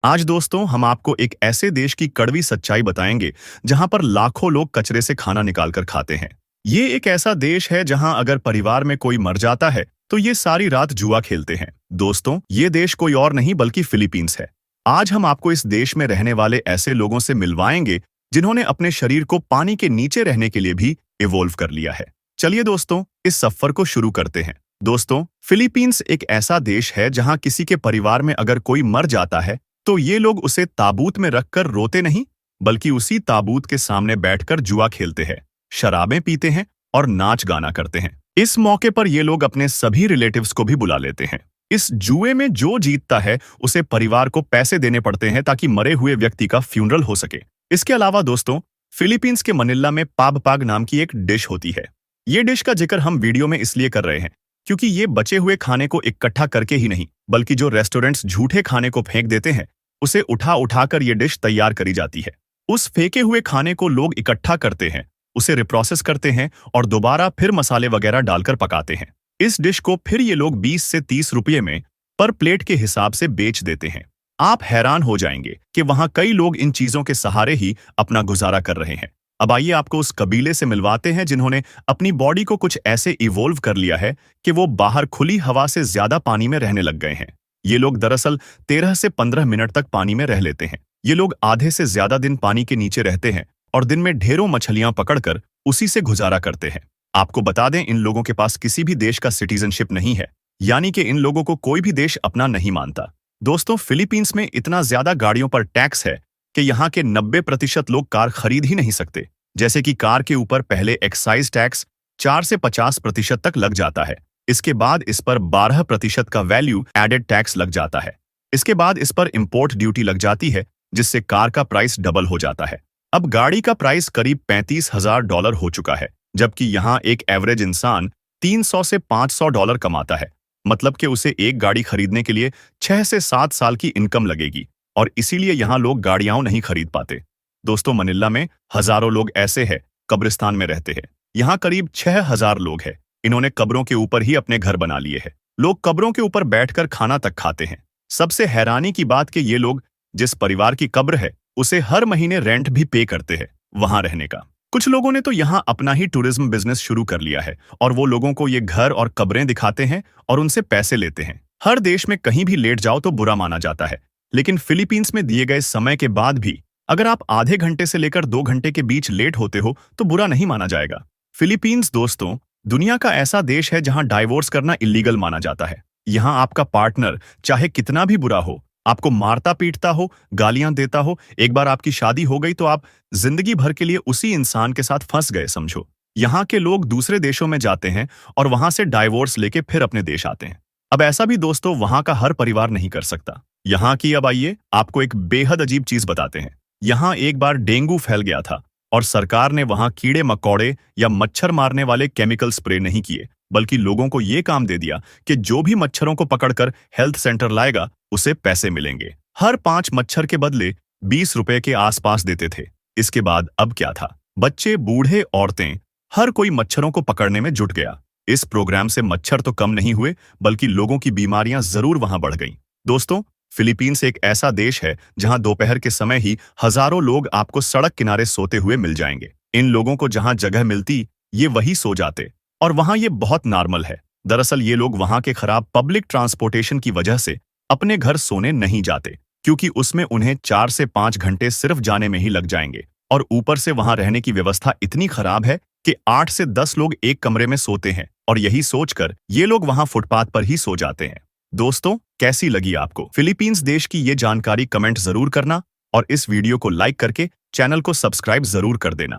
आज दोस्तों हम आपको एक ऐसे देश की कड़वी सच्चाई बताएंगे जहां पर लाखों लोग कचरे से खाना निकालकर खाते हैं। ये एक ऐसा देश है जहां अगर परिवार में कोई मर जाता है तो ये सारी रात जुआ खेलते हैं। दोस्तों ये देश कोई और नहीं बल्कि फिलीपींस है। आज हम आपको इस देश में रहने वाले ऐसे लोगों से मिलवाएंगे जिन्होंने अपने शरीर को पानी के नीचे रहने के लिए भी इवोल्व कर लिया है। चलिए दोस्तों इस सफर को शुरू करते हैं। दोस्तों फिलीपींस एक ऐसा देश है जहां किसी के परिवार में अगर कोई मर जाता है तो ये लोग उसे ताबूत में रखकर रोते नहीं बल्कि उसी ताबूत के सामने बैठकर जुआ खेलते हैं, शराबें पीते हैं और नाच गाना करते हैं। इस मौके पर ये लोग अपने सभी रिलेटिव्स को भी बुला लेते हैं। इस जुए में जो जीतता है उसे परिवार को पैसे देने पड़ते हैं ताकि मरे हुए व्यक्ति का फ्यूनरल हो सके। इसके अलावा दोस्तों फिलीपींस के मनिला में पाग पाग नाम की एक डिश होती है। ये डिश का जिक्र हम वीडियो में इसलिए कर रहे हैं क्योंकि ये बचे हुए खाने को इकट्ठा करके ही नहीं बल्कि जो रेस्टोरेंट्स झूठे खाने को फेंक देते हैं उसे उठा उठाकर ये डिश तैयार करी जाती है। उस फेंके हुए खाने को लोग इकट्ठा करते हैं, उसे रिप्रोसेस करते हैं और दोबारा फिर मसाले वगैरह डालकर पकाते हैं। इस डिश को फिर ये लोग 20 से 30 रुपये में पर प्लेट के हिसाब से बेच देते हैं। आप हैरान हो जाएंगे कि वहां कई लोग इन चीजों के सहारे ही अपना गुजारा कर रहे हैं। अब आइए आपको उस कबीले से मिलवाते हैं जिन्होंने अपनी बॉडी को कुछ ऐसे इवोल्व कर लिया है कि वो बाहर खुली हवा से ज्यादा पानी में रहने लग गए हैं। ये लोग दरअसल 13 से 15 मिनट तक पानी में रह लेते हैं। ये लोग आधे से ज्यादा दिन पानी के नीचे रहते हैं और दिन में ढेरों मछलियां पकड़कर उसी से गुजारा करते हैं। आपको बता दें इन लोगों के पास किसी भी देश का सिटीजनशिप नहीं है, यानी कि इन लोगों को कोई भी देश अपना नहीं मानता। दोस्तों फिलीपींस में इतना ज्यादा गाड़ियों पर टैक्स है कि यहाँ के 90% लोग कार खरीद ही नहीं सकते। जैसे कि कार के ऊपर पहले एक्साइज टैक्स 4 से 50% तक लग जाता है, इसके बाद इस पर 12% का वैल्यू एडेड टैक्स लग जाता है, इसके बाद इस पर इंपोर्ट ड्यूटी लग जाती है जिससे कार का प्राइस डबल हो जाता है। अब गाड़ी का प्राइस करीब $35,000 हो चुका है, जबकि यहाँ एक एवरेज इंसान $300 से $500 कमाता है। मतलब कि उसे एक गाड़ी खरीदने के लिए 6 से 7 साल की इनकम लगेगी और इसीलिए यहाँ लोग गाड़ियां नहीं खरीद पाते। दोस्तों मनिला में हजारों लोग ऐसे हैं कब्रिस्तान में रहते हैं। यहाँ करीब 6000 लोग हैं। इन्होंने कब्रों के ऊपर ही अपने घर बना लिए हैं। लोग कब्रों के ऊपर बैठकर खाना तक खाते हैं। सबसे हैरानी की बात कि ये लोग जिस परिवार की कब्र है उसे हर महीने रेंट भी पे करते हैं वहां रहने का। कुछ लोगों ने तो यहाँ अपना ही टूरिज्म बिजनेस शुरू कर लिया है और वो लोगों को ये घर और कब्रें दिखाते हैं और उनसे पैसे लेते हैं। हर देश में कहीं भी लेट जाओ तो बुरा माना जाता है, लेकिन फिलीपींस में दिए गए समय के बाद भी अगर आप आधे घंटे से लेकर 2 घंटे के बीच लेट होते हो तो बुरा नहीं माना जाएगा। फिलीपींस दोस्तों दुनिया का ऐसा देश है जहां डाइवोर्स करना इलीगल माना जाता है। यहां आपका पार्टनर चाहे कितना भी बुरा हो, आपको मारता पीटता हो, गालियां देता हो, एक बार आपकी शादी हो गई तो आप जिंदगी भर के लिए उसी इंसान के साथ फंस गए समझो। यहाँ के लोग दूसरे देशों में जाते हैं और वहां से डाइवोर्स लेके फिर अपने देश आते हैं। अब ऐसा भी दोस्तों वहां का हर परिवार नहीं कर सकता। यहाँ की अब आइए आपको एक बेहद अजीब चीज बताते हैं। यहाँ एक बार डेंगू फैल गया था और सरकार ने वहां कीड़े मकोड़े या मच्छर मारने वाले केमिकल स्प्रे नहीं किए बल्कि लोगों को ये काम दे दिया कि जो भी मच्छरों को पकड़कर हेल्थ सेंटर लाएगा उसे पैसे मिलेंगे। हर 5 मच्छर के बदले 20 रुपए के आसपास देते थे। इसके बाद अब क्या था, बच्चे बूढ़े औरतें हर कोई मच्छरों को पकड़ने में जुट गया। इस प्रोग्राम से मच्छर तो कम नहीं हुए बल्कि लोगों की बीमारियां जरूर वहां बढ़ गईं। दोस्तों फिलीपींस एक ऐसा देश है जहां दोपहर के समय ही हजारों लोग आपको सड़क किनारे सोते हुए मिल जाएंगे। इन लोगों को जहां जगह मिलती ये वही सो जाते और वहां ये बहुत नॉर्मल है। दरअसल ये लोग वहां के खराब पब्लिक ट्रांसपोर्टेशन की वजह से अपने घर सोने नहीं जाते क्योंकि उसमें उन्हें 4 से 5 घंटे सिर्फ जाने में ही लग जाएंगे और ऊपर से वहां रहने की व्यवस्था इतनी खराब है कि 8 से 10 लोग एक कमरे में सोते हैं और यही सोचकर ये लोग वहां फुटपाथ पर ही सो जाते हैं। दोस्तों कैसी लगी आपको फिलीपींस देश की ये जानकारी, कमेंट जरूर करना और इस वीडियो को लाइक करके चैनल को सब्सक्राइब जरूर कर देना।